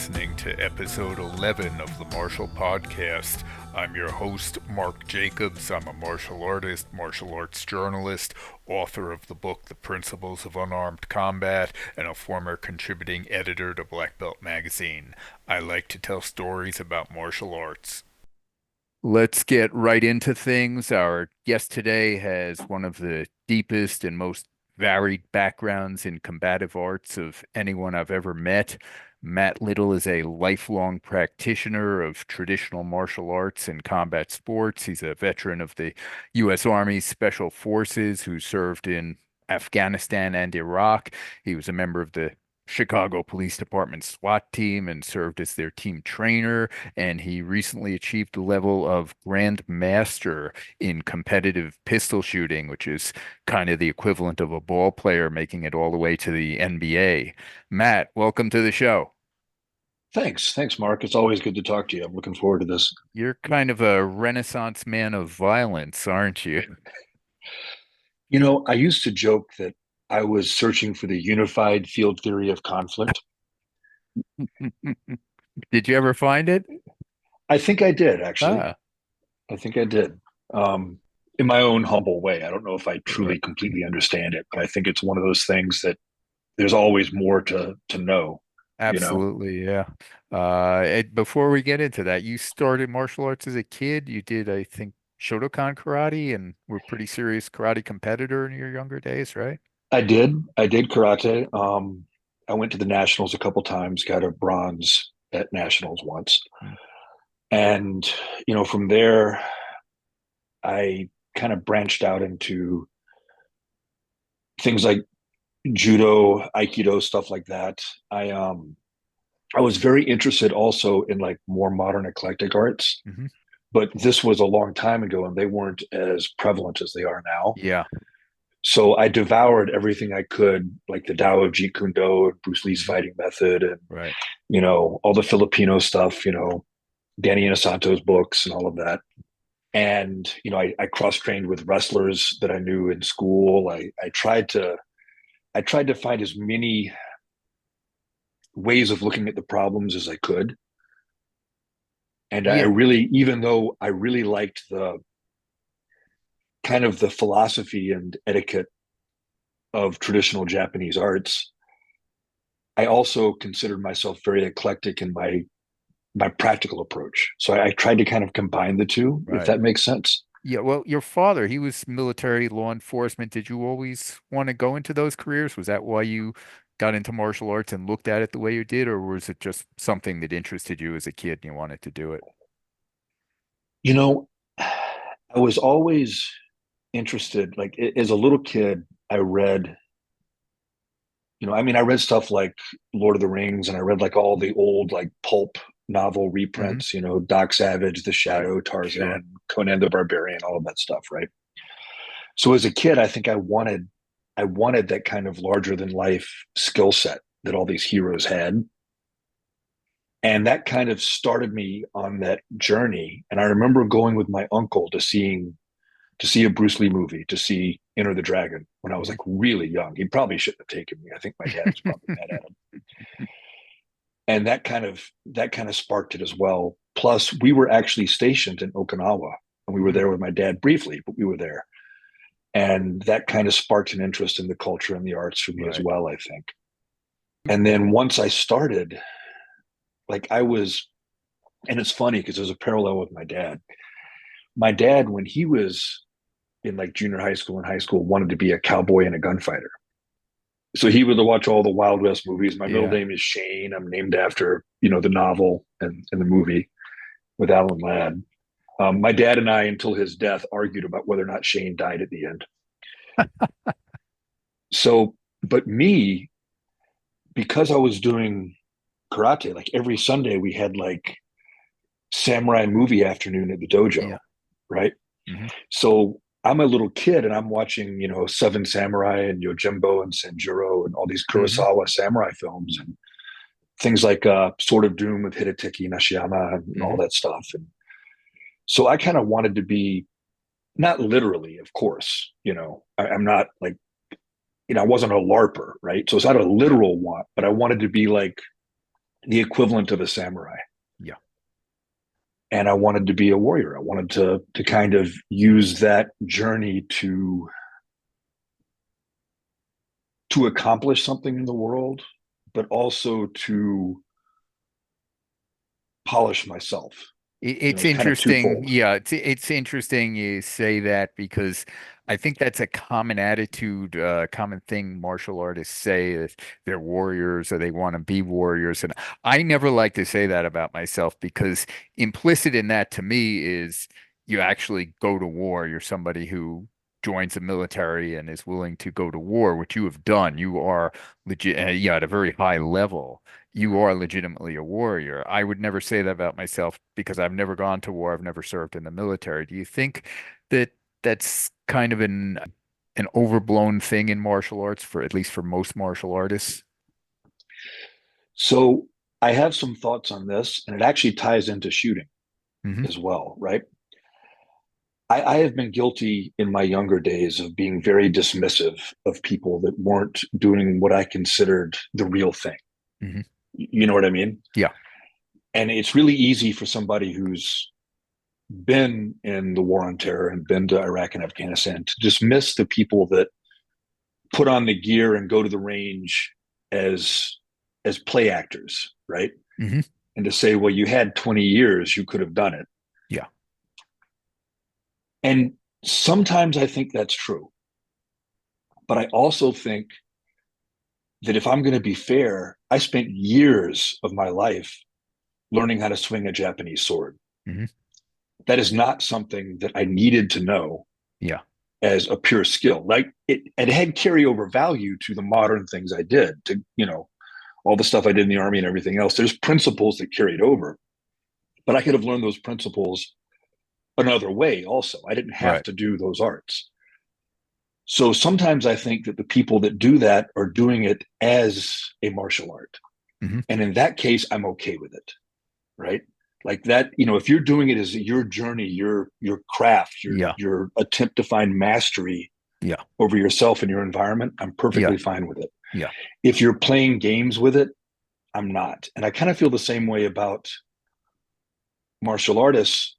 listening to episode 11 of the Martial Podcast. I'm your host, Mark Jacobs. I'm a martial artist, martial arts journalist, author of the book The Principles of Unarmed Combat, and a former contributing editor to Black Belt magazine. I like to tell stories about martial arts. Let's get right into things. Our guest today has one of the deepest and most varied backgrounds in combative arts of anyone I've ever met. Matt Little is a lifelong practitioner of traditional martial arts and combat sports. He's a veteran of the U.S. Army Special Forces who served in Afghanistan and Iraq. He was a member of the Chicago Police Department SWAT team and served as their team trainer. And he recently achieved the level of grandmaster in competitive pistol shooting, which is kind of the equivalent of a ball player making it all the way to the NBA. Matt, welcome to the show. Thanks, Mark. It's always good to talk to you. I'm looking forward to this. You're kind of a renaissance man of violence, aren't you? I used to joke that I was searching for the unified field theory of conflict. Did you ever find it? I think I did, actually. Ah, I think I did. In my own humble way. I don't know if I right. truly completely understand it, but I think it's one of those things that there's always more to know, you know. Absolutely, yeah. Before we get into that, you started martial arts as a kid. You did, I think, Shotokan karate and were a pretty serious karate competitor in your younger days, right? I did karate. I went to the nationals a couple times, got a bronze at nationals once. Mm. And, from there I kind of branched out into things like judo, aikido, stuff like that. I was very interested also in like more modern eclectic arts, Hmm. but this was a long time ago and they weren't as prevalent as they are now. Yeah. So I devoured everything I could, like the Tao of Jeet Kune Do, Bruce Lee's Hmm. fighting method, and Right. all the Filipino stuff, Danny Inosanto's books and all of that. And I cross trained with wrestlers that I knew in school. I tried to find as many ways of looking at the problems as I could. And I Yeah. really, even though I really liked the kind of the philosophy and etiquette of traditional Japanese arts, I also considered myself very eclectic in my practical approach. So I tried to kind of combine the two, if Right. that makes sense. Yeah. Well, your father, he was military law enforcement. Did you always want to go into those careers? Was that why you got into martial arts and looked at it the way you did, or was it just something that interested you as a kid and you wanted to do it? You know, I was always interested, like as a little kid, I read, I read stuff like Lord of the Rings and I read like all the old like pulp novel Hmm. reprints, Doc Savage, The Shadow, Sure. Tarzan, Conan the Barbarian, all of that stuff, right? So as a kid, I think I wanted that kind of larger than life skill set that all these heroes had. And that kind of started me on that journey. And I remember going with my uncle to see a Bruce Lee movie, to see Enter the Dragon when I was like really young. He probably shouldn't have taken me. I think my dad was probably mad at him. And that kind of sparked it as well. Plus, we were actually stationed in Okinawa, and we were Mm. there with my dad briefly, but we were there. And that kind of sparked an interest in the culture and the arts for me as Right. well, I think. And then once I started, like I was, and it's funny because there's a parallel with my dad. My dad, when he was in like junior high school and high school, wanted to be a cowboy and a gunfighter. So he would watch all the Wild West movies. My middle Yeah. name is Shane. I'm named after, the novel and the movie with Alan Ladd. My dad and I, until his death, argued about whether or not Shane died at the end. So, but me, because I was doing karate, like every Sunday we had like samurai movie afternoon at the dojo, Yeah. right? Hmm. So I'm a little kid and I'm watching, Seven Samurai and Yojimbo and Sanjuro and all these Hmm. Kurosawa samurai films and things like Sword of Doom with Hideteki Nashiyama and all Hmm. that stuff. And so I kind of wanted to be, not literally, of course, I'm not like, I wasn't a LARPer, right? So it's not a Yeah. literal want, but I wanted to be like the equivalent of a samurai. Yeah. And I wanted to be a warrior. I wanted to kind of use that journey to accomplish something in the world, but also to polish myself. It's It's kind of interesting. twofold. Yeah, it's interesting you say that because I think that's a common attitude, common thing martial artists say that they're warriors or they want to be warriors. And I never like to say that about myself because implicit in that to me is you actually go to war. You're somebody who joins the military and is willing to go to war, which you have done. You are legit, yeah, at a very high level you are legitimately a warrior. I would never say that about myself because I've never gone to war. I've never served in the military. Do you think that that's kind of an overblown thing in martial arts for at least for most martial artists? So I have some thoughts on this, and it actually ties into shooting Hmm. as well, right? I have been guilty in my younger days of being very dismissive of people that weren't doing what I considered the real thing. Hmm. You know what I mean? Yeah. And it's really easy for somebody who's been in the war on terror and been to Iraq and Afghanistan to dismiss the people that put on the gear and go to the range as play actors, right? Hmm. And to say, well, you had 20 years, you could have done it. Yeah. And sometimes I think that's true. But I also think that if I'm going to be fair, I spent years of my life learning how to swing a Japanese sword. Hmm. That is not something that I needed to know Yeah. as a pure skill. Like it had carryover value to the modern things I did, to, all the stuff I did in the army and everything else. There's principles that carried over, but I could have learned those principles another way also. I didn't have Right. to do those arts. So sometimes I think that the people that do that are doing it as a martial art. Hmm. And in that case, I'm okay with it, right? Like that, if you're doing it as your journey, your craft, Yeah. your attempt to find mastery Yeah. over yourself and your environment, I'm Yeah. perfectly fine with it. Yeah. If you're playing games with it, I'm not. And I kind of feel the same way about martial artists,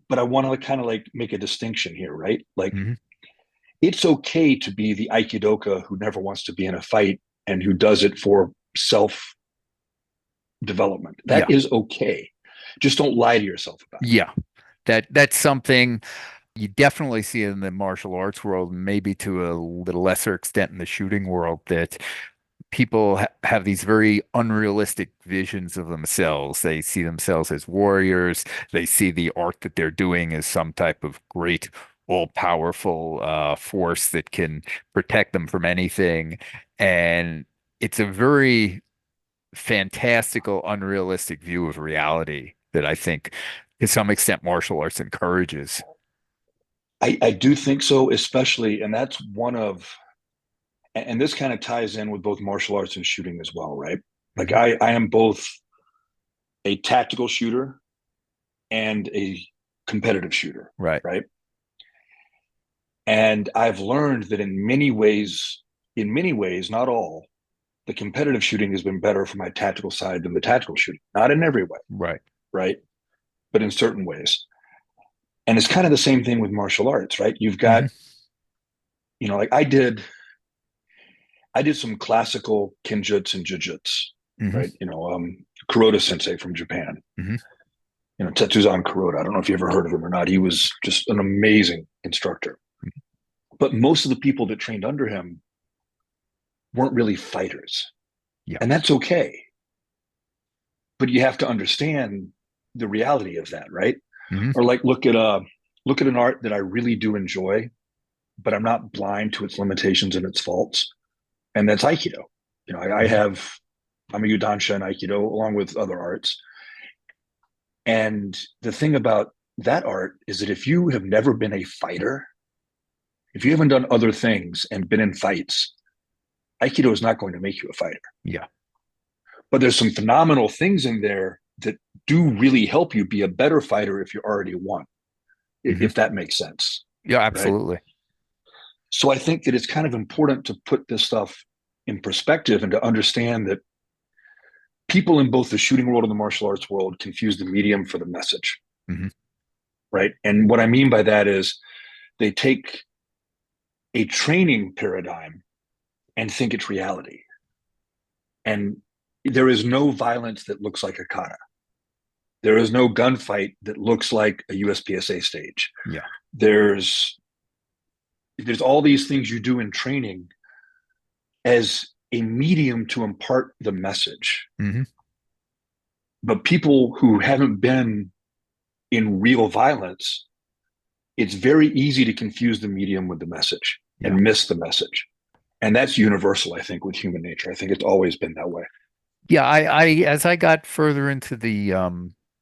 but I want to kind of like make a distinction here, right? Like Hmm. it's okay to be the aikidoka who never wants to be in a fight and who does it for self development. That Yeah. is okay. Just don't lie to yourself about it. Yeah. That's something you definitely see in the martial arts world, maybe to a little lesser extent in the shooting world, that people ha have these very unrealistic visions of themselves. They see themselves as warriors. They see the art that they're doing as some type of great, all-powerful force that can protect them from anything. And it's a very fantastical, unrealistic view of reality that I think, to some extent, martial arts encourages. I do think so, especially, and that's one of, and this kind of ties in with both martial arts and shooting as well, right? Like Hmm. I am both a tactical shooter and a competitive shooter, Right. right? And I've learned that in many ways, not all, the competitive shooting has been better for my tactical side than the tactical shooting. Not in every way, Right. right? But in certain ways. And it's kind of the same thing with martial arts, right? You've got, Hmm. like I did some classical kenjutsu and jujutsu, Hmm. right? Kuroda Sensei from Japan. Hmm. Tetsuzan Kuroda. I don't know if you ever heard of him or not. He was just an amazing instructor. But most of the people that trained under him weren't really fighters. Yeah. And that's okay. But you have to understand the reality of that, right? Hmm. Or like look at an art that I really do enjoy, but I'm not blind to its limitations and its faults. And that's Aikido. I Hmm. have I'm a Yudansha in Aikido along with other arts. And the thing about that art is that if you have never been a fighter, if you haven't done other things and been in fights, Aikido is not going to make you a fighter. Yeah. But there's some phenomenal things in there that do really help you be a better fighter if you already won, Hmm. if that makes sense. Yeah, Right. absolutely. So I think that it's kind of important to put this stuff in perspective and to understand that people in both the shooting world and the martial arts world confuse the medium for the message, Hmm. right? And what I mean by that is they take a training paradigm and think it's reality. And there is no violence that looks like a kata. There is no gunfight that looks like a USPSA stage. Yeah. There's there's all these things you do in training as a medium to impart the message. Hmm. But people who haven't been in real violence, it's very easy to confuse the medium with the message Yeah. and miss the message. And that's universal, I think, with human nature. I think it's always been that way. Yeah, as I got further into the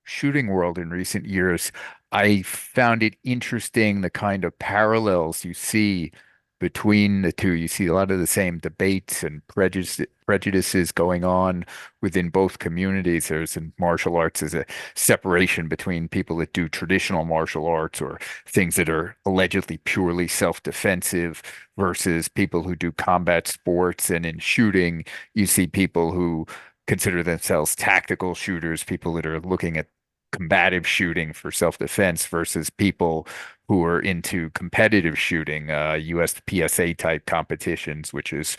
shooting world in recent years, I found it interesting the kind of parallels you see between the two. You see a lot of the same debates and prejudices going on within both communities. There's in martial arts is a separation between people that do traditional martial arts or things that are allegedly purely self-defensive versus people who do combat sports. And in shooting, you see people who consider themselves tactical shooters, people that are looking at combative shooting for self-defense versus people who are into competitive shooting, USPSA type competitions, which is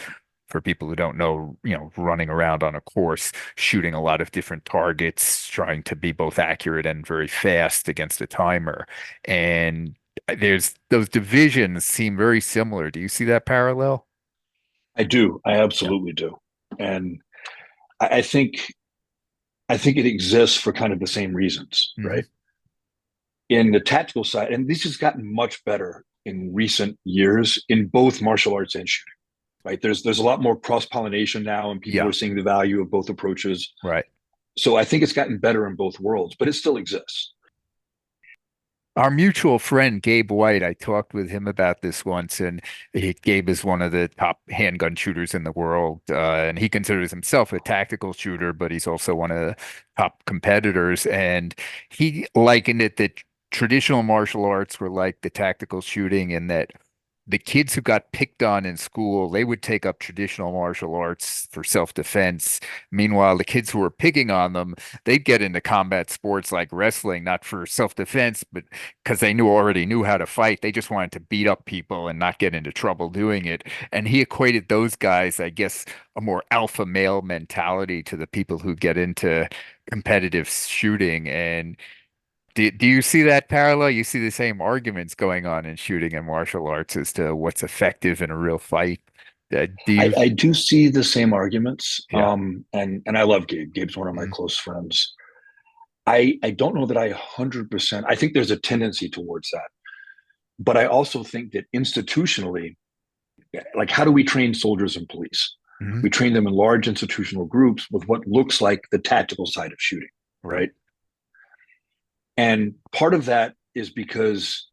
for people who don't know, running around on a course, shooting a lot of different targets, trying to be both accurate and very fast against a timer. And there's those divisions seem very similar. Do you see that parallel? I do. I Yeah. absolutely do. And I think it exists for kind of the same reasons, Hmm. right? In the tactical side, and this has gotten much better in recent years in both martial arts and shooting, right? There's a lot more cross pollination now, and people Yeah. are seeing the value of both approaches. Right. So I think it's gotten better in both worlds, but it still exists. Our mutual friend, Gabe White, I talked with him about this once, and Gabe is one of the top handgun shooters in the world. And he considers himself a tactical shooter, but he's also one of the top competitors. And he likened it that traditional martial arts were like the tactical shooting, and that the kids who got picked on in school, they would take up traditional martial arts for self-defense. Meanwhile, the kids who were picking on them, they'd get into combat sports like wrestling, not for self-defense, but because they already knew how to fight. They just wanted to beat up people and not get into trouble doing it. And he equated those guys, I guess, a more alpha male mentality to the people who get into competitive shooting. And do you see that parallel? You see the same arguments going on in shooting and martial arts as to what's effective in a real fight. Do you? I do see the same arguments, Yeah. and I love Gabe. Gabe's one of my Mhm. close friends. I don't know that I 100%. I think there's a tendency towards that, but I also think that institutionally, like how do we train soldiers and police? Mhm. We train them in large institutional groups with what looks like the tactical side of shooting, Right. right? And part of that is because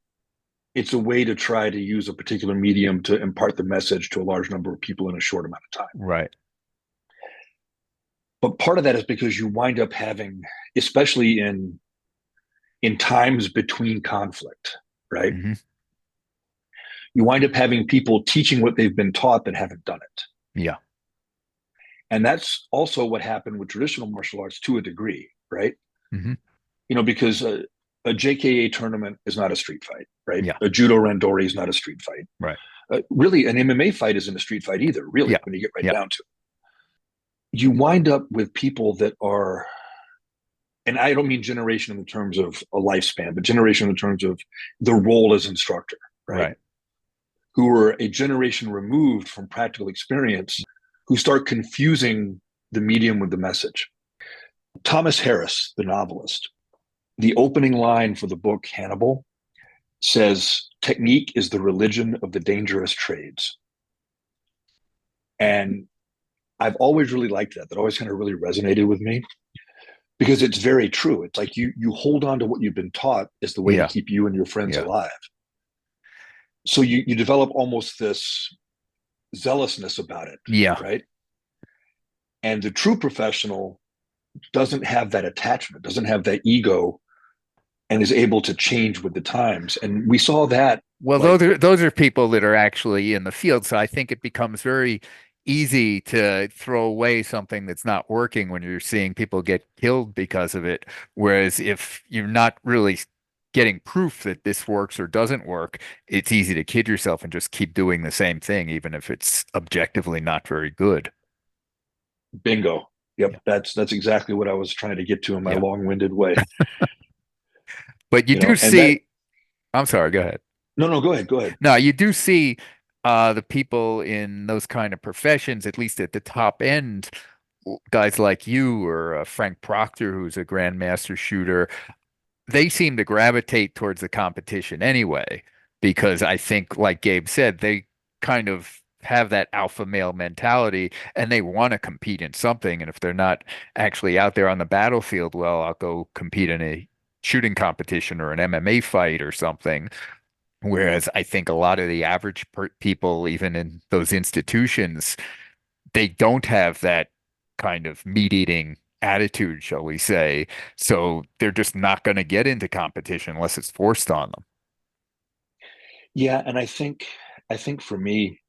it's a way to try to use a particular medium to impart the message to a large number of people in a short amount of time. Right. But part of that is because you wind up having, especially in times between conflict, right? Hmm. You wind up having people teaching what they've been taught that haven't done it. Yeah. And that's also what happened with traditional martial arts to a degree, right? Hmm. Because a JKA tournament is not a street fight, right? Yeah. A judo randori is not a street fight. Right. Really, an MMA fight isn't a street fight either, really, Yeah. when you get right Yeah. down to it. You wind up with people that are, and I don't mean generation in terms of a lifespan, but generation in terms of the role as instructor, right? Right. Who are a generation removed from practical experience, who start confusing the medium with the message. Thomas Harris, the novelist, the opening line for the book Hannibal says, technique is the religion of the dangerous trades. And I've always really liked that. That always kind of really resonated with me because it's very true. It's like you hold on to what you've been taught is the way to Yeah. keep you and your friends Yeah. alive. So you develop almost this zealousness about it, Yeah. right? And the true professional doesn't have that attachment, doesn't have that ego, and is able to change with the times. And we saw that Well, like those are people that are actually in the field. So I think it becomes very easy to throw away something that's not working when you're seeing people get killed because of it. Whereas if you're not really getting proof that this works or doesn't work, it's easy to kid yourself and just keep doing the same thing, even if it's objectively not very good. Bingo. Yep, Yeah. that's exactly what I was trying to get to in my Yeah. long-winded way. But you do And that, see, I'm sorry, go ahead. no, no, go ahead, go ahead. No, you do see the people in those kind of professions, at least at the top end, guys like you or Frank Proctor, who's a grandmaster shooter, they seem to gravitate towards the competition anyway, because I think, like Gabe said, they kind of have that alpha male mentality and they want to compete in something. And if they're not actually out there on the battlefield, well, I'll go compete in a shooting competition or an MMA fight or something. Whereas I think a lot of the average people, even in those institutions, they don't have that kind of meat eating attitude, shall we say. So they're just not going to get into competition unless it's forced on them. Yeah, and I think for me,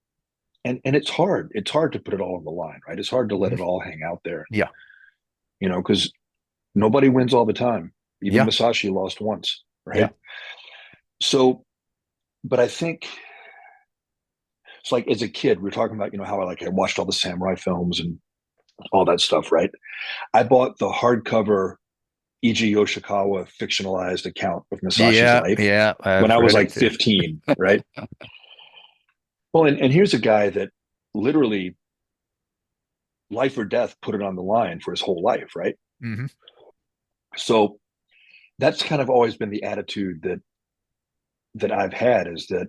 and it's hard. It's hard to put it all on the line, right? It's hard to let Mhm. it all hang out there, Yeah. because nobody wins all the time. Even Yeah. Masashi lost once, Yeah. right? So, but I think it's like as a kid, we are talking about, how I watched all the samurai films and all that stuff, right? I bought the hardcover E.G. Yoshikawa fictionalized account of Masashi's Yeah. life Yeah. when I've I was read like it too. 15, right? Well, and here's a guy that literally life or death put it on the line for his whole life, right? Hmm. So that's kind of always been the attitude that I've had, is that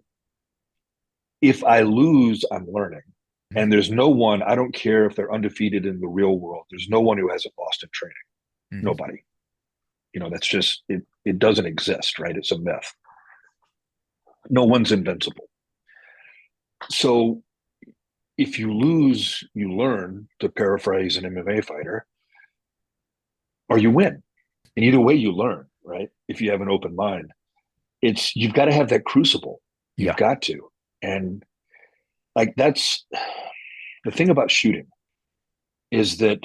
if I lose, I'm learning. And there's no one, I don't care if they're undefeated in the real world, there's no one who hasn't lost in training. Hmm. Nobody. That's just it doesn't exist, right? It's a myth. No one's invincible. So if you lose, you learn, to paraphrase an MMA fighter, or you win. And either way you learn, right? If you have an open mind. You've got to have that crucible. You've Yeah. got to. And like that's the thing about shooting, is that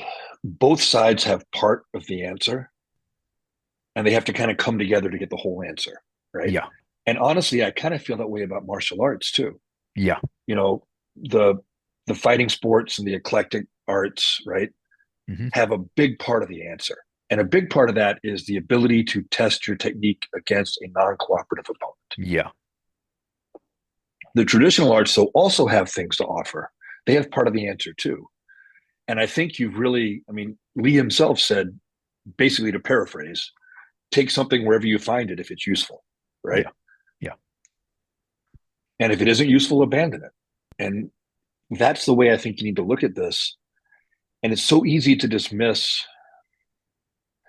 both sides have part of the answer and they have to kind of come together to get the whole answer, right? Yeah. And honestly, I kind of feel that way about martial arts too. Yeah. You know, the the fighting sports and the eclectic arts, right, Hmm. have a big part of the answer. And a big part of that is the ability to test your technique against a non-cooperative opponent. Yeah. The traditional arts, so, also have things to offer. They have part of the answer too. And I think you've really, I mean, Lee himself said, basically to paraphrase, take something wherever you find it if it's useful, right? Yeah. Yeah. And if it isn't useful, abandon it. And that's the way I think you need to look at this. And it's so easy to dismiss.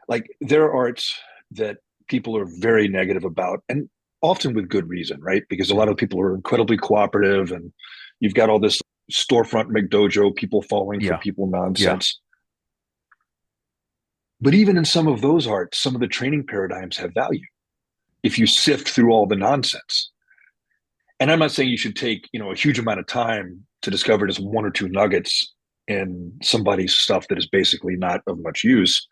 Like, there are arts that people are very negative about, and often with good reason, right? Because a lot Mhm. of people are incredibly cooperative, and you've got all this storefront McDojo, people falling for Yeah. people Yeah. nonsense. But even in some of those arts, some of the training paradigms have value if you sift through all the nonsense. And I'm not saying you should take, a huge amount of time to discover just one or two nuggets in somebody's stuff that is basically not of much use.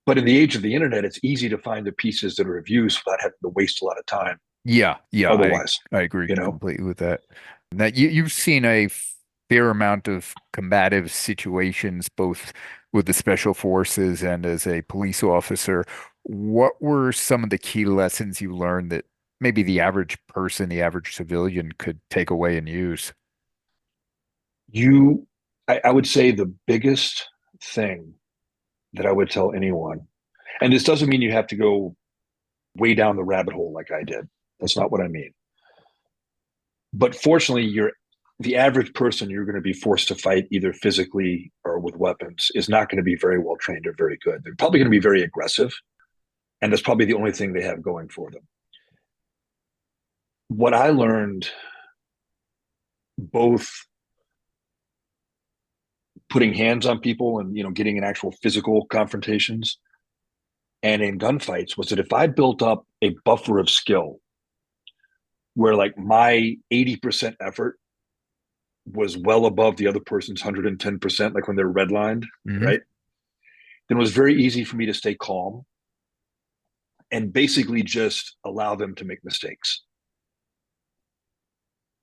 But in the age of the internet, it's easy to find the pieces that are of use without having to waste a lot of time Yeah. Yeah. otherwise, I agree you know? completely with that. Now you've seen a fair amount of combative situations, both with the special forces and as a police officer. What were some of the key lessons you learned that maybe the average person, the average civilian could take away and use? You, I would say the biggest thing that I would tell anyone, and this doesn't mean you have to go way down the rabbit hole like I did. That's not what I mean. But fortunately, the average person you're going to be forced to fight either physically or with weapons is not going to be very well trained or very good. They're probably going to be very aggressive, and that's probably the only thing they have going for them. What I learned, both putting hands on people and getting in actual physical confrontations and in gunfights, was that if I built up a buffer of skill where, like, my 80% effort was well above the other person's 110%, like when they're redlined, Hmm. right? Then it was very easy for me to stay calm and basically just allow them to make mistakes.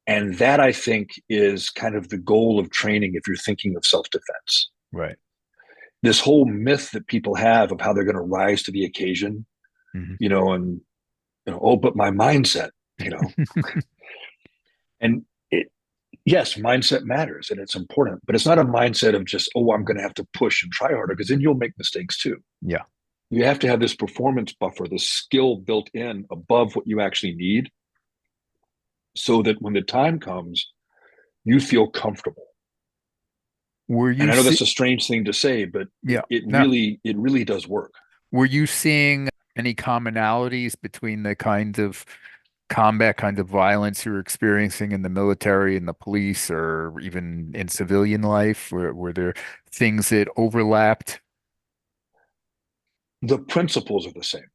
And that I think is kind of the goal of training if you're thinking of self defense. Right. This whole myth that people have of how they're going to rise to the occasion, Hmm. and oh, but my mindset, you know, and it, yes, mindset matters and it's important, but it's not a mindset of just, oh, I'm going to have to push and try harder because then you'll make mistakes too. Yeah. You have to have this performance buffer, this skill built in above what you actually need so that when the time comes, you feel comfortable. Were And you I know see that's a strange thing to say, but Yeah. it No. really does work. Were you seeing any commonalities between the kinds of combat, kinds of violence you're experiencing in the military and the police, or even in civilian life? Were there things that overlapped? The principles are the same.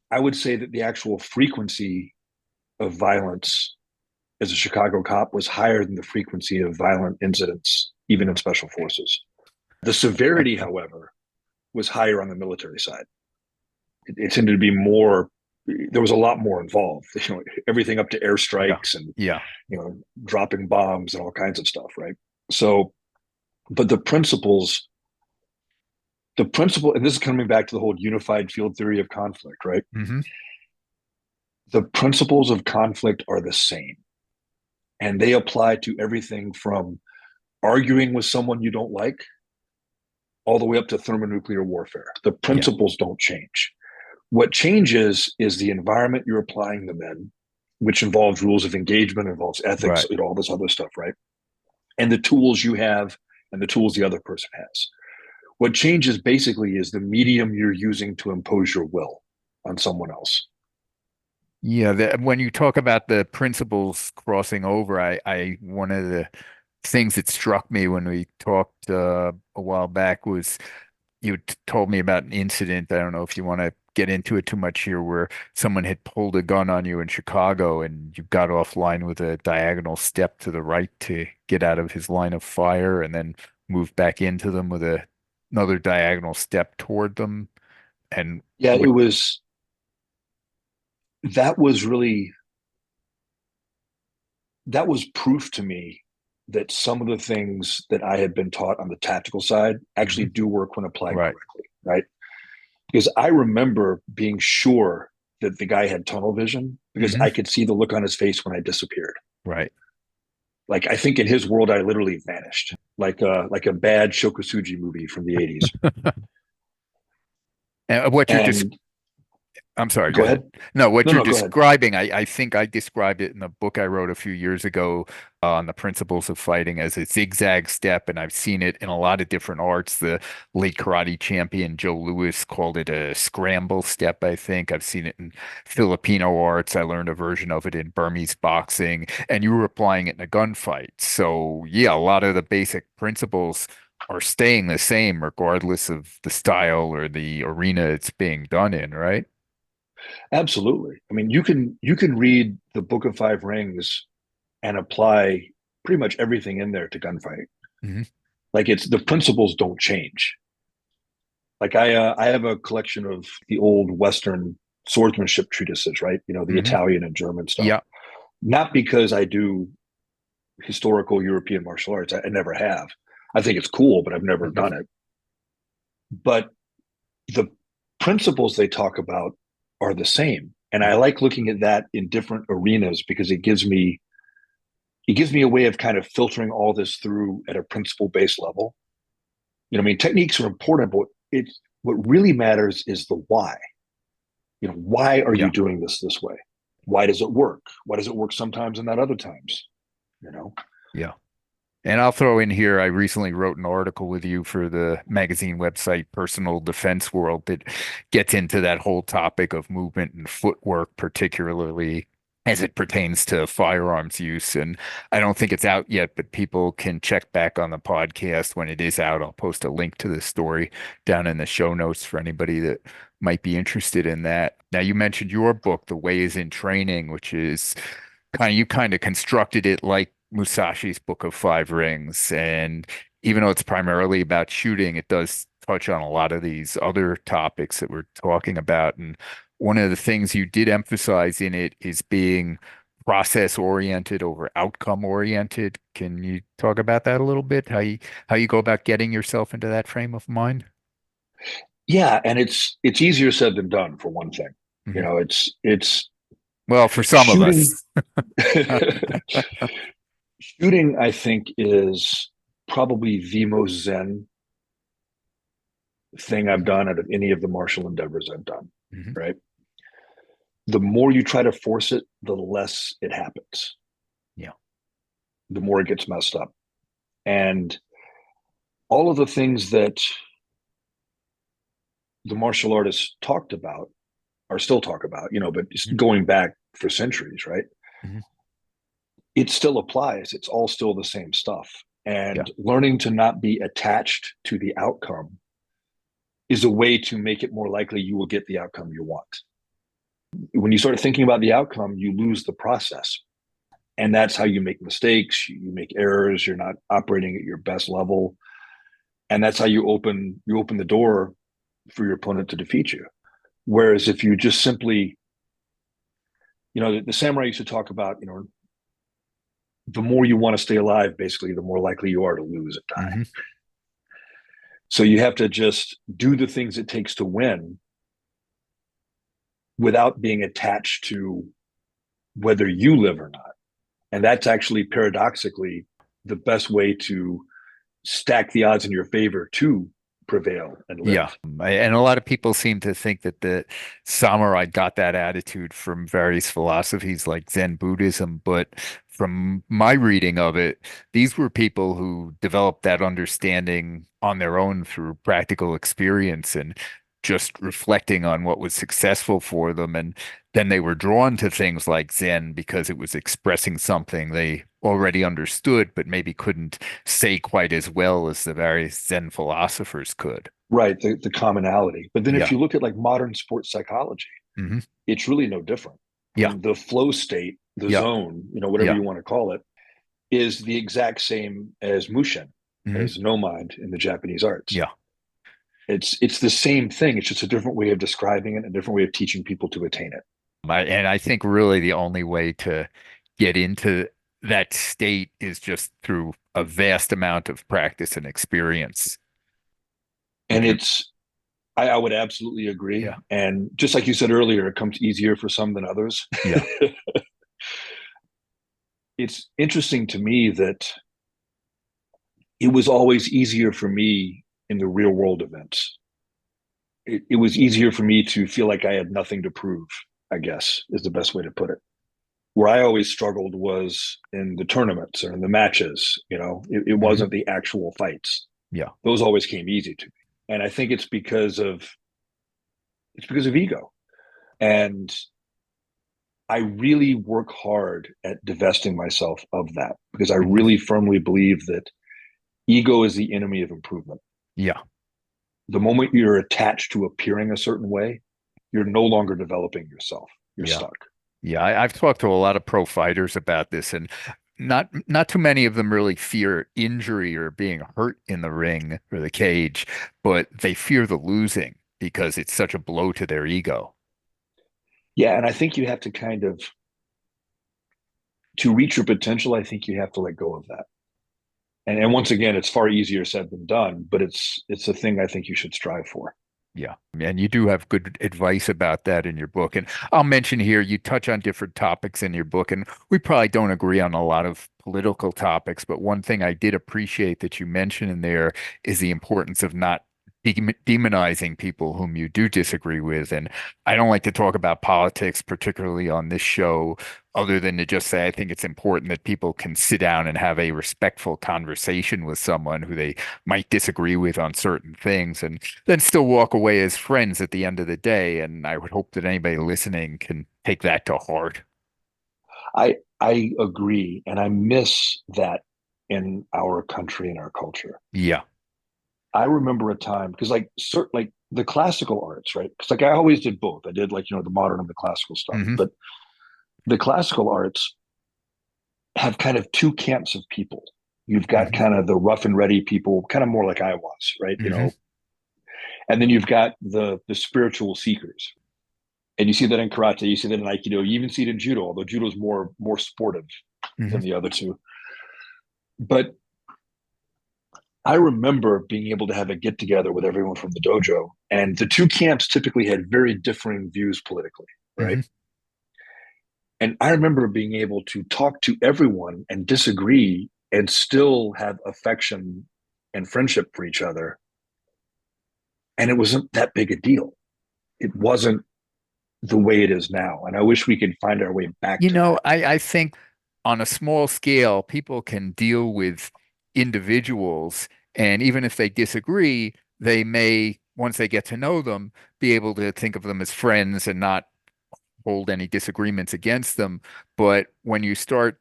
I would say that the actual frequency of violence as a Chicago cop was higher than the frequency of violent incidents, even in special forces. The severity, however, was higher on the military side. It tended to be more. There was a lot more involved. Everything up to Yeah. airstrikes and Yeah. dropping bombs and all kinds of stuff, right? So, but the principle, and this is coming back to the whole unified field theory of conflict, right? Hmm. The principles of conflict are the same, and they apply to everything from arguing with someone you don't like all the way up to thermonuclear warfare. The Yeah. principles don't change. What changes is the environment you're applying them in, which involves rules of engagement, involves ethics, Right. all this other stuff, right? And the tools you have and the tools the other person has. What changes basically is the medium you're using to impose your will on someone else. Yeah, when you talk about the principles crossing over, I one of the things that struck me when we talked a while back was you told me about an incident. I don't know if you want to get into it too much here, where someone had pulled a gun on you in Chicago and you got offline with a diagonal step to the right to get out of his line of fire and then moved back into them with another diagonal step toward them. And Yeah, what, that was really, that was proof to me that some of the things that I had been taught on the tactical side actually Mhm. do work when applied Right. correctly, right? Because I remember being sure that the guy had tunnel vision because Hmm. I could see the look on his face when I disappeared. Right. Like I think in his world, I literally vanished, like a bad Shokosuji movie from the 80s. And what you're just And I'm sorry, go go ahead. ahead. No, what No, you're no, go ahead. describing, I think I described it in a book I wrote a few years ago on the principles of fighting as a zigzag step, and I've seen it in a lot of different arts. The late karate champion Joe Louis called it a scramble step, I think. I've seen it in Filipino arts. I learned a version of it in Burmese boxing, and you were applying it in a gunfight. So, yeah, a lot of the basic principles are staying the same regardless of the style or the arena it's being done in, right? Absolutely. I mean, you can read the Book of Five Rings and apply pretty much everything in there to gunfighting. Mhm. Like it's the principles don't change. Like I have a collection of the old Western swordsmanship treatises, right? The Hmm. Italian and German stuff. Yeah. Not because I do historical European martial arts. I never have. I think it's cool, but I've never Mhm. done it. But the principles they talk about are the same. And I Yeah. like looking at that in different arenas because it gives me a way of kind of filtering all this through at a principle based level. I mean, techniques are important, but it's what really matters is the why. Why are you Yeah. doing this way? Why does it work? Why does it work sometimes and not other times? You know? Yeah. And I'll throw in here, I recently wrote an article with you for the magazine website Personal Defense World that gets into that whole topic of movement and footwork, particularly as it pertains to firearms use. And I don't think it's out yet, but people can check back on the podcast when it is out. I'll post a link to the story down in the show notes for anybody that might be interested in that. Now, you mentioned your book, The Way is in Training, which is you kind of constructed it like Musashi's Book of Five Rings, and even though it's primarily about shooting, it does touch on a lot of these other topics that we're talking about. And one of the things you did emphasize in it is being process oriented over outcome oriented. Can you talk about that a little bit? How you go about getting yourself into that frame of mind? Yeah, and it's easier said than done for one thing. You Mhm. know, it's Well, for some of shooting. us. Shooting, I think, is probably the most zen thing I've done out of any of the martial endeavors I've done. Mhm. Right. The more you try to force it, the less it happens. Yeah. The more it gets messed up. And all of the things that the martial artists talked about are still talk about, but Mhm. going back for centuries, right? Mhm. It still applies. It's all still the same stuff. Yeah. And learning to not be attached to the outcome is a way to make it more likely you will get the outcome you want. When you start thinking about the outcome, you lose the process. And that's how you make mistakes, you make errors, you're not operating at your best level. And that's how you open the door for your opponent to defeat you. Whereas if you just simply, the samurai used to talk about, the more you want to stay alive, basically, the more likely you are to lose and die. Mhm. So you have to just do the things it takes to win without being attached to whether you live or not. And that's actually paradoxically the best way to stack the odds in your favor to prevail and Yeah. live. And a lot of people seem to think that the samurai got that attitude from various philosophies like Zen Buddhism. But from my reading of it, these were people who developed that understanding on their own through practical experience and just reflecting on what was successful for them. And then they were drawn to things like Zen because it was expressing something they already understood, but maybe couldn't say quite as well as the various Zen philosophers could. Right, the commonality. But then if Yeah. you look at like modern sports psychology, Hmm. it's really no different. I Yeah. mean, the flow state, the Yeah. zone, whatever Yeah. you want to call it, is the exact same as Mushin, Hmm. as no mind in the Japanese arts. Yeah. It's the same thing. It's just a different way of describing it, a different way of teaching people to attain it. And I think really the only way to get into that state is just through a vast amount of practice and experience. And Would you? I would absolutely agree. Yeah. And just like you said earlier, it comes easier for some than others. Yeah. It's interesting to me that it was always easier for me in the real world events. It was easier for me to feel like I had nothing to prove, I guess is the best way to put it. Where I always struggled was in the tournaments or in the matches. It Hmm. wasn't the actual fights. Yeah. Those always came easy to me. And I think it's because of ego. And I really work hard at divesting myself of that because I Hmm. really firmly believe that ego is the enemy of improvement. Yeah. The moment you're attached to appearing a certain way, you're no longer developing yourself. You're Yeah. stuck. Yeah. I've talked to a lot of pro fighters about this, and not too many of them really fear injury or being hurt in the ring or the cage, but they fear the losing because it's such a blow to their ego. Yeah, and I think you have to to reach your potential, I think you have to let go of that. And once again, it's far easier said than done, but it's a thing I think you should strive for. Yeah. And you do have good advice about that in your book. And I'll mention here, you touch on different topics in your book, and we probably don't agree on a lot of political topics, but one thing I did appreciate that you mentioned in there is the importance of not demonizing people whom you do disagree with. And I don't like to talk about politics, particularly on this show, other than to just say I think it's important that people can sit down and have a respectful conversation with someone who they might disagree with on certain things, and then still walk away as friends at the end of the day. And I would hope that anybody listening can take that to heart. I agree, and I miss that in our country and our culture. Yeah. I remember a time because like the classical arts, right? Because like I always did both. I did like the modern and the classical stuff, Hmm. but the classical arts, have kind of two camps of people. You've got Hmm. kind of the rough and ready people, kind of more like I was, right? Hmm. And then you've got the spiritual seekers. And you see that in karate, you see that in aikido, you even see it in judo, although judo is more sportive Hmm. than the other two. But I remember being able to have a get together with everyone from the dojo, and the two camps typically had very differing views politically, right? Hmm. And I remember being able to talk to everyone and disagree and still have affection and friendship for each other. And it wasn't that big a deal. It wasn't the way it is now. And I wish we could find our way back You to know, that. I think on a small scale, people can deal with individuals, and even if they disagree, they may, once they get to know them, be able to think of them as friends and not hold any disagreements against them. But when you start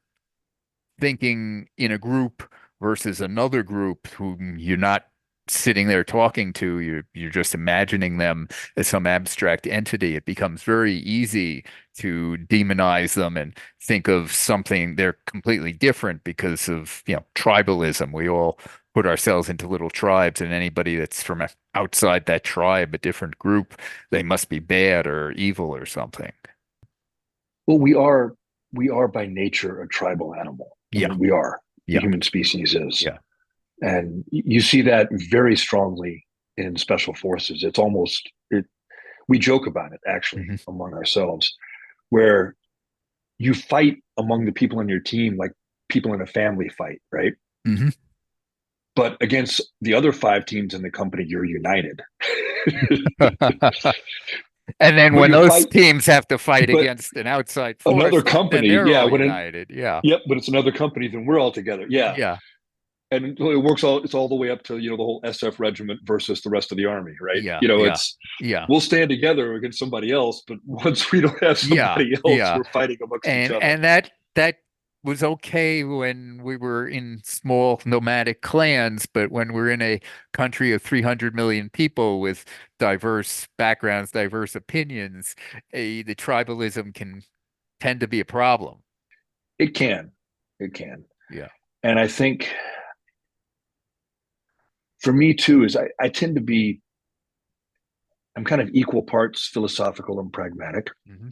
thinking in a group versus another group whom you're not sitting there talking to, you're just imagining them as some abstract entity, it becomes very easy to demonize them and think of something they're completely different because of, tribalism. We all put ourselves into little tribes, and anybody that's from outside that tribe, a different group, they must be bad or evil or something. Well, we are by nature a tribal animal. I Yeah, mean, we are. The yeah, human species is. yeah. And you see that very strongly in special forces. It's almost it we joke about it actually Hmm. among ourselves, where you fight among the people on your team like people in a family fight, right? Hmm. But against the other five teams in the company, you're united. And then But when you those fight, teams have to fight but against an outside another force, then company, they're yeah, all when it, united. Yeah. yep, but it's another company, then we're all together. Yeah. Yeah. And it works it's all the way up to, the whole SF regiment versus the rest of the army, right? Yeah. Yeah. It's, Yeah. we'll stand together against somebody else, but once we don't have Yeah. somebody else, Yeah. we're fighting amongst each other. And that was okay when we were in small nomadic clans, but when we're in a country of 300 million people with diverse backgrounds, diverse opinions, the tribalism can tend to be a problem. It can. It can. Yeah. And I think for me too, is I tend to be, I'm kind of equal parts philosophical and pragmatic, Hmm.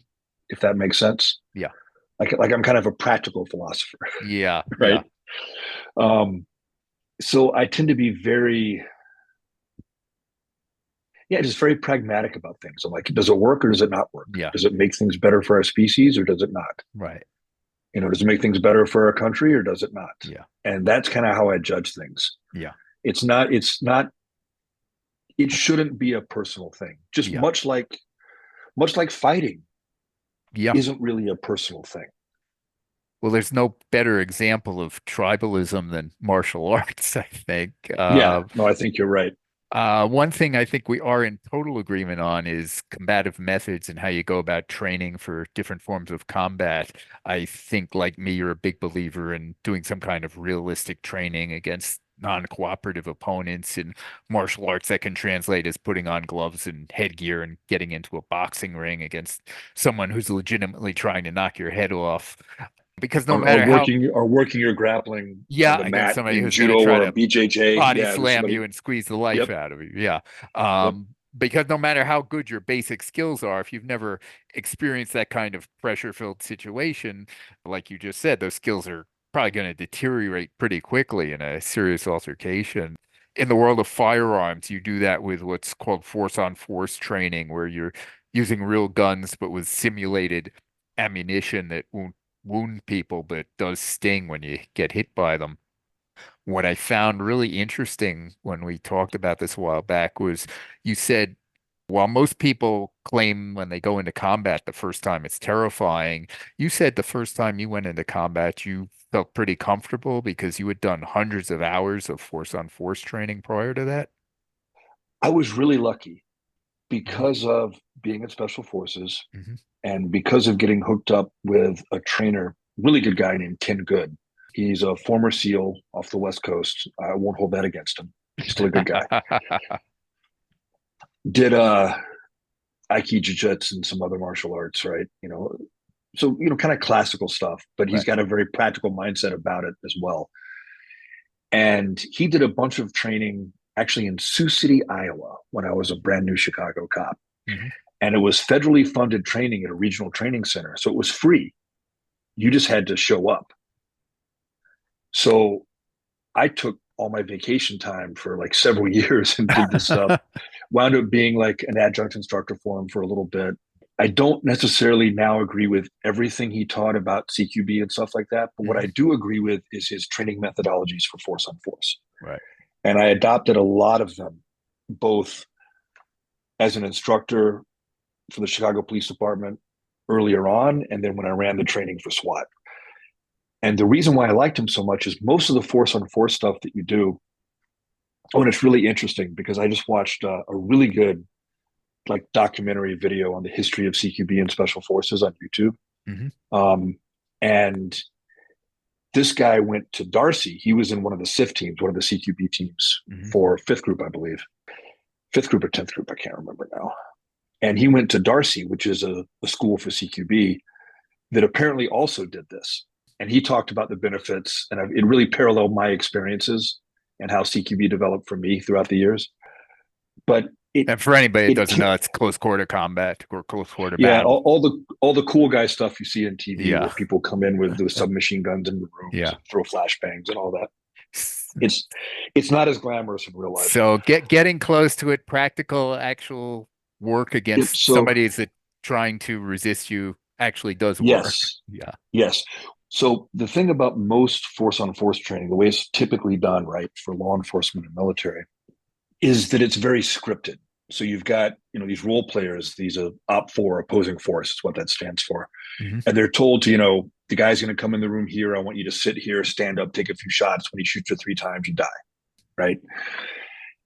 if that makes sense. Yeah. Like I'm kind of a practical philosopher, Yeah. right? Yeah. Um, so I tend to be very, yeah, just very pragmatic about things. I'm like, does it work or does it not work? Yeah. Does it make things better for our species or does it not? Right. Does it make things better for our country or does it not? Yeah. And that's kind of how I judge things. Yeah. It's not, it shouldn't be a personal thing. Just Yeah. much like fighting Yeah. isn't really a personal thing. Well, there's no better example of tribalism than martial arts, I think. Yeah, no, I think you're right. One thing I think we are in total agreement on is combative methods and how you go about training for different forms of combat. I think, like me, you're a big believer in doing some kind of realistic training against non-cooperative opponents in martial arts that can translate as putting on gloves and headgear and getting into a boxing ring against someone who's legitimately trying to knock your head off. Because no Or matter how, working your grappling on yeah, the against mat somebody in who's going to judo try or a to BJJ. body Yeah, there's slam you somebody. and squeeze the life Yep, out of you. Yeah. yep. Because no matter how good your basic skills are, if you've never experienced that kind of pressure-filled situation, like you just said, those skills are probably going to deteriorate pretty quickly in a serious altercation. In the world of firearms, you do that with what's called force-on-force training, where you're using real guns but with simulated ammunition that won't wound people but does sting when you get hit by them. What I found really interesting when we talked about this a while back was you said, while most people claim when they go into combat the first time it's terrifying, you said the first time you went into combat, you felt pretty comfortable because you had done hundreds of hours of force on force training prior to that. I was really lucky Hmm. because of being at Special Forces Hmm. and because of getting hooked up with a trainer, really good guy named Ken Good. He's a former SEAL off the West Coast. I won't hold that against him. He's still a good guy. Did Aiki Jiu Jitsu and some other martial arts, right? So, kind of classical stuff, but he's Right. got a very practical mindset about it as well. And he did a bunch of training actually in Sioux City, Iowa, when I was a brand new Chicago cop. Hmm. And it was federally funded training at a regional training center. So it was free. You just had to show up. So I took all my vacation time for like several years and did this stuff. Wound up being like an adjunct instructor for him for a little bit. I don't necessarily now agree with everything he taught about CQB and stuff like that. But what Hmm. I do agree with is his training methodologies for force on force. Right. And I adopted a lot of them, both as an instructor for the Chicago Police Department earlier on, and then when I ran the training for SWAT. And the reason why I liked him so much is most of the force on force stuff that you do. Oh, and it's really interesting because I just watched a really good like documentary video on the history of CQB and special forces on YouTube. Hmm. Um, and this guy went to Darcy. He was in one of the SIF teams, one of the CQB teams Hmm. for fifth group, I believe. Fifth group or 10th group, I can't remember now. And he went to Darcy, which is a school for CQB that apparently also did this. And he talked about the benefits, and it really paralleled my experiences and how CQB developed for me throughout the years. But it And for anybody that it doesn't know, it's close quarter combat or close quarter yeah, battle. all the cool guy stuff you see on TV Yeah. where people come in with the submachine guns in the rooms Yeah. and throw flashbangs and all that. It's it's not as glamorous in real life. So getting close to it, practical, actual work Yep. against So somebody that trying to resist you actually does work. yes, Yeah. yes. So the thing about most force on force training, the way it's typically done, right, for law enforcement and military, is that it's very scripted. So you've got, these role players, these op four, opposing force is what that stands for. Hmm. And they're told to, the guy's going to come in the room here. I want you to sit here, stand up, take a few shots. When he shoots you 3 times, you die. Right.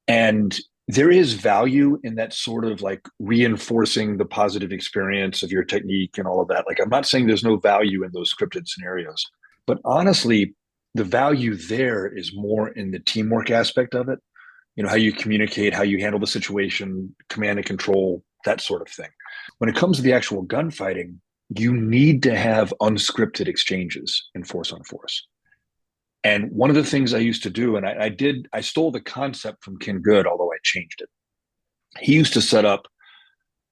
And there is value in that sort of like reinforcing the positive experience of your technique and all of that. Like, I'm not saying there's no value in those scripted scenarios, but honestly, the value there is more in the teamwork aspect of it. How you communicate, how you handle the situation, command and control, that sort of thing. When it comes to the actual gunfighting, you need to have unscripted exchanges in force on force. And one of the things I used to do, and I stole the concept from Ken Good, although I changed it. He used to set up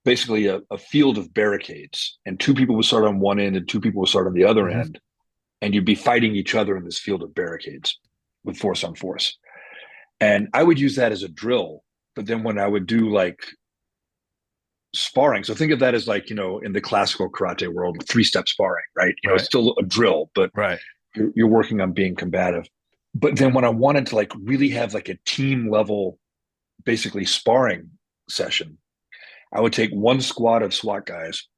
basically a field of barricades, and two people would start on one end and two people would start on the other Hmm. end, and you'd be fighting each other in this field of barricades with force on force. And I would use that as a drill. But then when I would do like sparring, so think of that as like, in the classical karate world, 3-step sparring, right? It's Right. still a drill, but Right. you're working on being combative. But then when I wanted to like really have like a team level, basically sparring session, I would take one squad of SWAT guys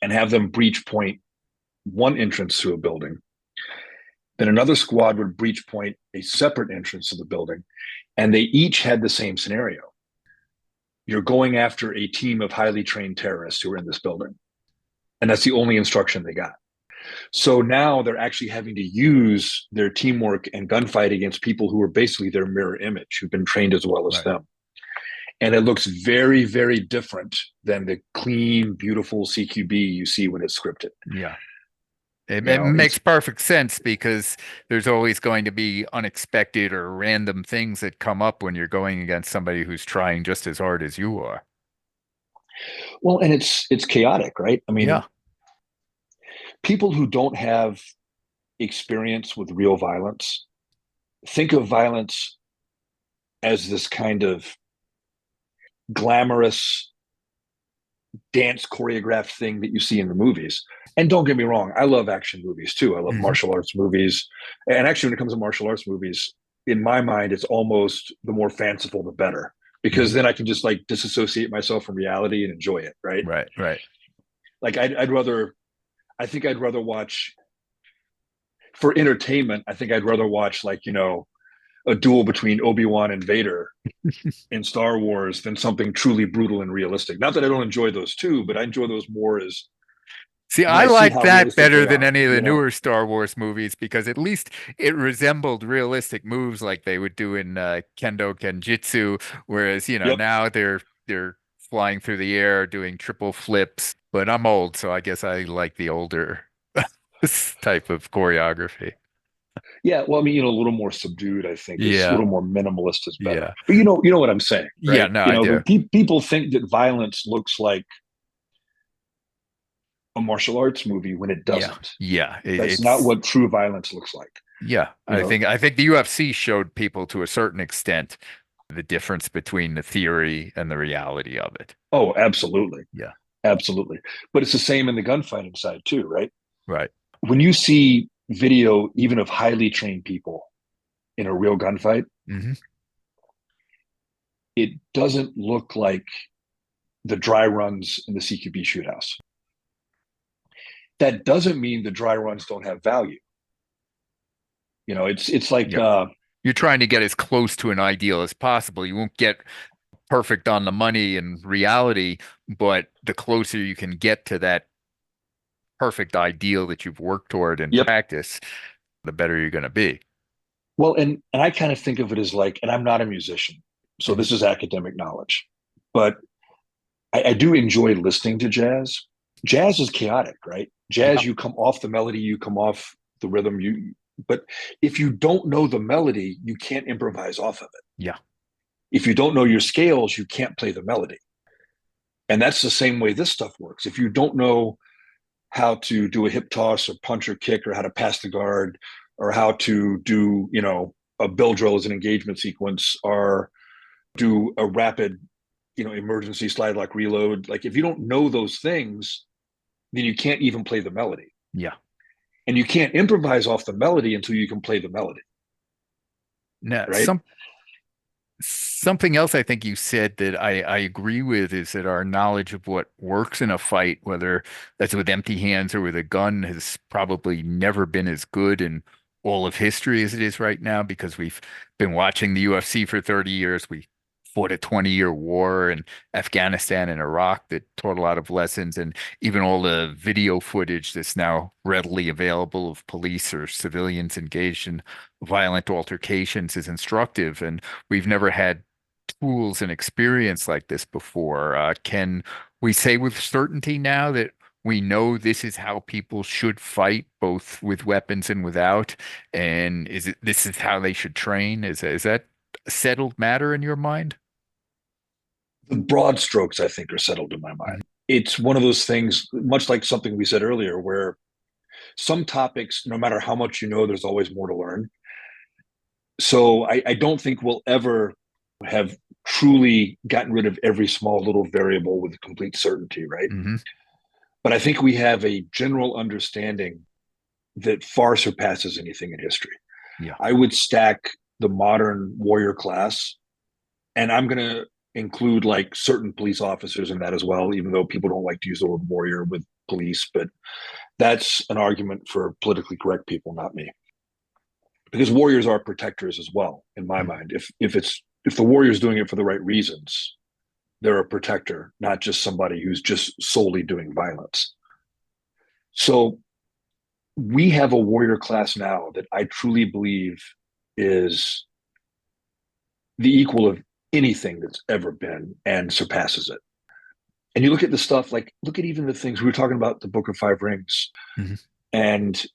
and have them breach point one entrance to a building. Then another squad would breach point a separate entrance to the building. And they each had the same scenario. You're going after a team of highly trained terrorists who are in this building. And that's the only instruction they got. So now they're actually having to use their teamwork and gunfight against people who are basically their mirror image, who've been trained as well as Right. them. And it looks very, very different than the clean, beautiful CQB you see when it's scripted. Yeah. It It's makes perfect sense because there's always going to be unexpected or random things that come up when you're going against somebody who's trying just as hard as you are. well, and it's chaotic, right? I mean, Yeah. people who don't have experience with real violence think of violence as this kind of glamorous dance choreographed thing that you see in the movies. And don't get me wrong, I love action movies too. I love Hmm. martial arts movies. And actually, when it comes to martial arts movies, in my mind, it's almost the more fanciful, the better. Because Hmm. then I can just like disassociate myself from reality and enjoy it, right? Right. Right. Like I think I'd rather watch for entertainment. I think I'd rather watch like, a duel between Obi-Wan and Vader in Star Wars than something truly brutal and realistic. Not that I don't enjoy those too, but I enjoy those more as See, when I I see like how that realistic better they than are, any of the newer Star Wars movies because at least it resembled realistic moves like they would do in Kendo Kenjutsu, whereas Yep. now they're flying through the air, doing triple flips. But I'm old, so I guess I like the older type of choreography. Yeah, well, I mean, a little more subdued, I think, is a Yeah, little more minimalist is better. yeah, But you know what I'm saying, yeah. right? No, I do. People think that violence looks like a martial arts movie when it Yeah, doesn't. yeah. That's not It's what true violence looks like. yeah. You know, I think the UFC showed people to a certain extent the difference between the theory and the reality of it. oh, absolutely. Yeah, Absolutely. But it's the same in the gunfighting side too, right? right. When you see video, even of highly trained people in a real gunfight, Hmm. it doesn't look like the dry runs in the CQB shoothouse. That doesn't mean the dry runs don't have value. It's like Yeah. You're trying to get as close to an ideal as possible. You won't get perfect on the money in reality, but the closer you can get to that perfect ideal that you've worked toward in yep. practice, the better you're going to be. Well, and I kind of think of it as like, and I'm not a musician, so Mhm. this is academic knowledge, but I do enjoy listening to jazz. Jazz is chaotic, right? Yeah, Jazz, you come off the melody, you come off the rhythm, but if you don't know the melody, you can't improvise off of it. yeah, If you don't know your scales, you can't play the melody. And that's the same way this stuff works. If you don't know how to do a hip toss or punch or kick or how to pass the guard or how to do, a bill drill as an engagement sequence or do a rapid, emergency slide lock reload. Like if you don't know those things, then you can't even play the melody. yeah. And you can't improvise off the melody until you can play the melody, Now, right? something else I think you said that I agree with is that our knowledge of what works in a fight, whether that's with empty hands or with a gun, has probably never been as good in all of history as it is right now because we've been watching the UFC for 30 years. We fought a 20-year war in Afghanistan and Iraq that taught a lot of lessons, and even all the video footage that's now readily available of police or civilians engaged in violent altercations is instructive. And we've never had tools and experience like this before. Can we say with certainty now that we know this is how people should fight, both with weapons and without? And this is how they should train? Is that a settled matter in your mind? The broad strokes, I think, are settled in my mind. Mhm. It's one of those things, much like something we said earlier, where some topics, no matter how much you know, there's always more to learn. So I don't think we'll ever have truly gotten rid of every small little variable with complete certainty, right? Hmm. But I think we have a general understanding that far surpasses anything in history. Yeah. I would stack the modern warrior class, and I'm going to include like certain police officers in that as well, even though people don't like to use the word warrior with police, but that's an argument for politically correct people, not me. Because warriors are protectors as well, in my Mhm. mind. If the warrior's doing it for the right reasons, they're a protector, not just somebody who's just solely doing violence. So we have a warrior class now that I truly believe is the equal of anything that's ever been and surpasses it. And you look at the stuff like look at even the things we were talking about the Book of Five Rings, Mhm. and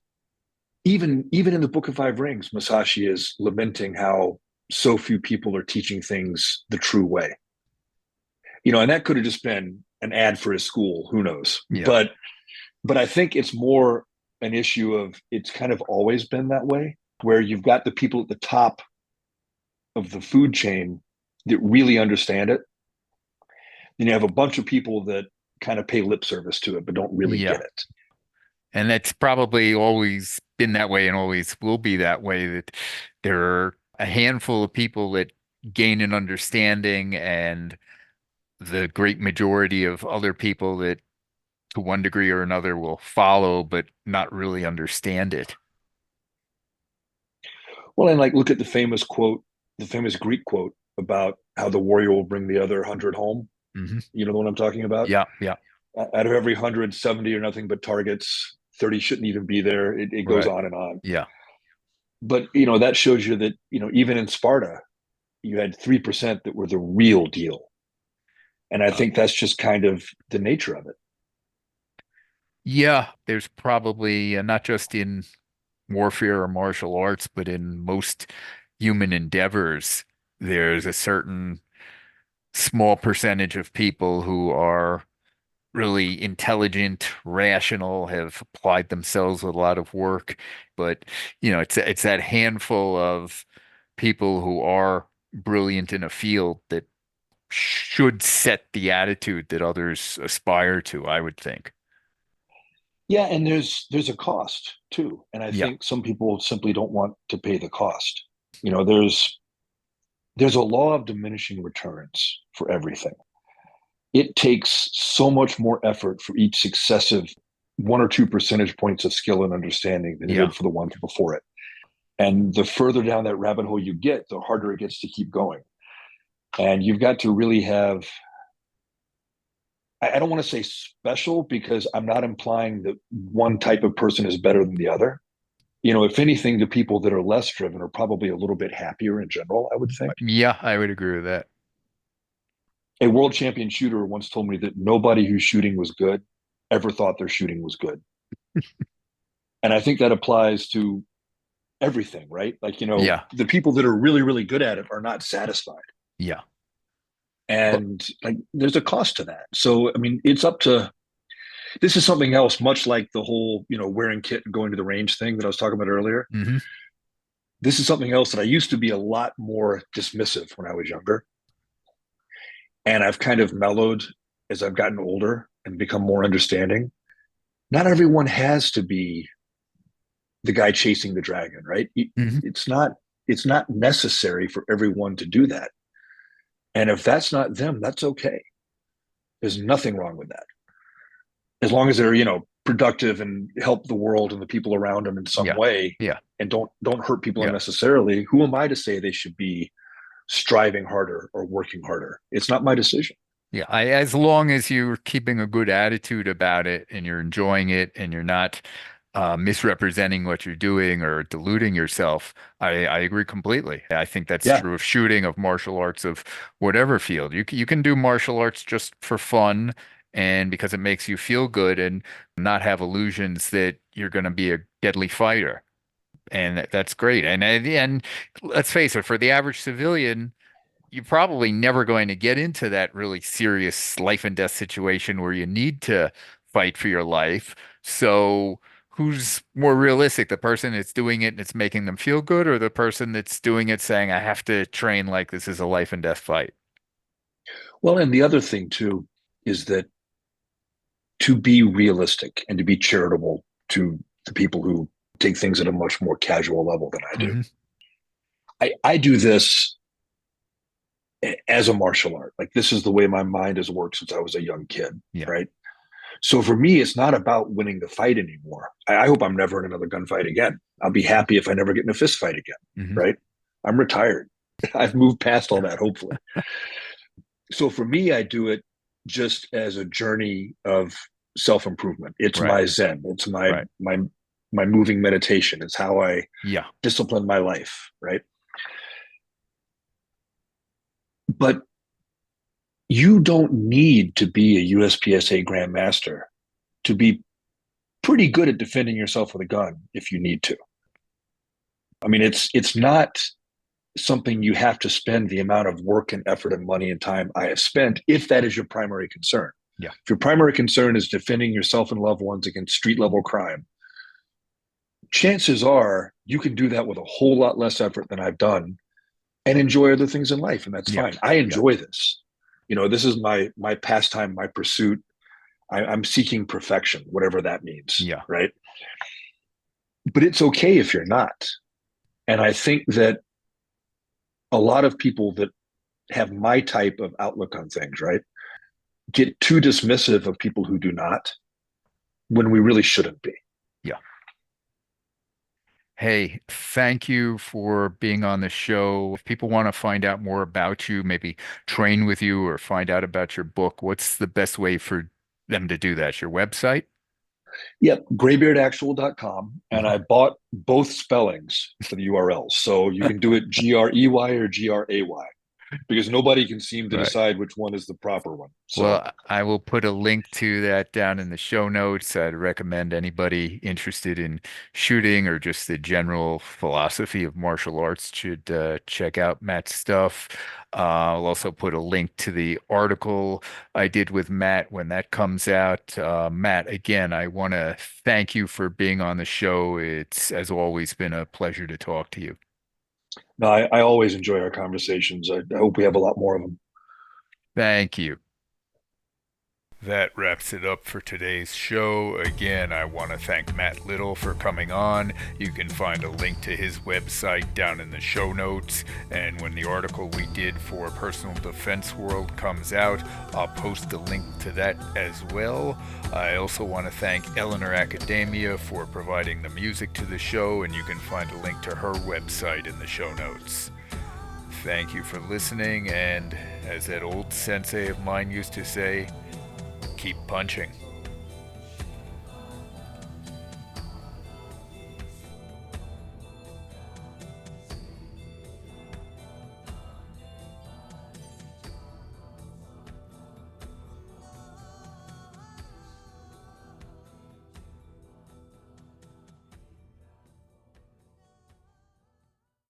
even in the Book of Five Rings, Masashi is lamenting how so few people are teaching things the true way. And that could have just been an ad for his school. Who knows? Yeah. But I think it's more an issue of it's kind of always been that way, where you've got the people at the top of the food chain that really understand it. Then you have a bunch of people that kind of pay lip service to it, but don't really get Yeah. it. And that's probably always been that way and always will be that way, that there are a handful of people that gain an understanding and the great majority of other people that to one degree or another will follow but not really understand it. Well, and like look at the famous quote, the famous Greek quote about how the warrior will bring the other 100 home. Hmm. You know the one I'm talking about? Yeah, yeah, Out of every 100, 70 are nothing but targets. 30 shouldn't even be there. It goes right. on and on. Yeah, But that shows you that even in Sparta, you had 3% that were the real deal, And I Uh, think that's just kind of the nature of it. yeah, there's probably not just in warfare or martial arts, but in most human endeavors, there's a certain small percentage of people who are really intelligent, rational, have applied themselves with a lot of work. But, it's that handful of people who are brilliant in a field that should set the attitude that others aspire to, I would think. Yeah, and there's a cost too. And I Yeah. think some people simply don't want to pay the cost. You know, there's a law of diminishing returns for everything. It takes so much more effort for each successive 1 or 2 percentage points of skill and understanding than it Yeah. did for the ones before it. And the further down that rabbit hole you get, the harder it gets to keep going. And you've got to really have, I don't want to say special because I'm not implying that one type of person is better than the other. You know, if anything, the people that are less driven are probably a little bit happier in general, I would think. Yeah, I would agree with that. A world champion shooter once told me that nobody whose shooting was good ever thought their shooting was good. And I think that applies to everything, right? Like, you know, Yeah. the people that are really, really good at it are not satisfied. Yeah. But And like, there's a cost to that. So, I mean, it's up to, this is something else, much like the whole, you know, wearing kit and going to the range thing that I was talking about earlier. mhm. This is something else that I used to be a lot more dismissive when I was younger. And I've kind of mellowed as I've gotten older and become more understanding. Not everyone has to be the guy chasing the dragon, right? Mhm. It's not it's not necessary for everyone to do that. And if that's not them, that's okay. There's nothing wrong with that. As long as they're, you know, productive and help the world and the people around them in some Yeah. way Yeah. and don't hurt people Yeah. unnecessarily, who am I to say they should be striving harder or working harder? It's not my decision. Yeah, as long as you're keeping a good attitude about it and you're enjoying it and you're not misrepresenting what you're doing or deluding yourself, I agree completely. I think that's Yeah. true of shooting, of martial arts, of whatever field. You can do martial arts just for fun and because it makes you feel good and not have illusions that you're going to be a deadly fighter. And that's great. And let's face it, for the average civilian, you're probably never going to get into that really serious life and death situation where you need to fight for your life. So, who's more realistic? The person that's doing it and it's making them feel good, or the person that's doing it saying, I have to train like this is a life and death fight? Well, and the other thing too is that to be realistic and to be charitable to the people who take things at a much more casual level than I do. Hmm. I do this as a martial art. Like this is the way my mind has worked since I was a young kid, Yeah. right? So for me, it's not about winning the fight anymore. I hope I'm never in another gunfight again. I'll be happy if I never get in a fist fight again, Hmm. right? I'm retired. I've moved past all that, hopefully. So for me, I do it just as a journey of self improvement. It's Right. my zen. It's Right. my moving meditation. It's how I Yeah. discipline my life, right? But you don't need to be a USPSA grandmaster to be pretty good at defending yourself with a gun if you need to. I mean, it's not something you have to spend the amount of work and effort and money and time I have spent if that is your primary concern. Yeah. If your primary concern is defending yourself and loved ones against street level crime, chances are you can do that with a whole lot less effort than I've done and enjoy other things in life, and that's Yeah. fine. I Yeah. enjoy this. You know, this is my pastime, my pursuit. I'm seeking perfection, whatever that means, Yeah. right? But it's okay if you're not. And I think that a lot of people that have my type of outlook on things, right, get too dismissive of people who do not when we really shouldn't be. Yeah. Hey, thank you for being on the show. If people want to find out more about you, maybe train with you or find out about your book, what's the best way for them to do that? Your website? Yep, graybeardactual.com. And Mhm. I bought both spellings for the URLs. So you can do it GREY or GRAY. because nobody can seem to Right. decide which one is the proper one. So Well, I will put a link to that down in the show notes. I'd recommend anybody interested in shooting or just the general philosophy of martial arts should check out Matt's stuff. I'll also put a link to the article I did with Matt when that comes out. Matt, again, I want to thank you for being on the show. It's, as always, been a pleasure to talk to you. no, I always enjoy our conversations. I hope we have a lot more of them. Thank you. That wraps it up for today's show. Again, I want to thank Matt Little for coming on. You can find a link to his website down in the show notes. And when the article we did for Personal Defense World comes out, I'll post a link to that as well. I also want to thank Eleanor Academia for providing the music to the show, and you can find a link to her website in the show notes. Thank you for listening, and as that old sensei of mine used to say, keep punching.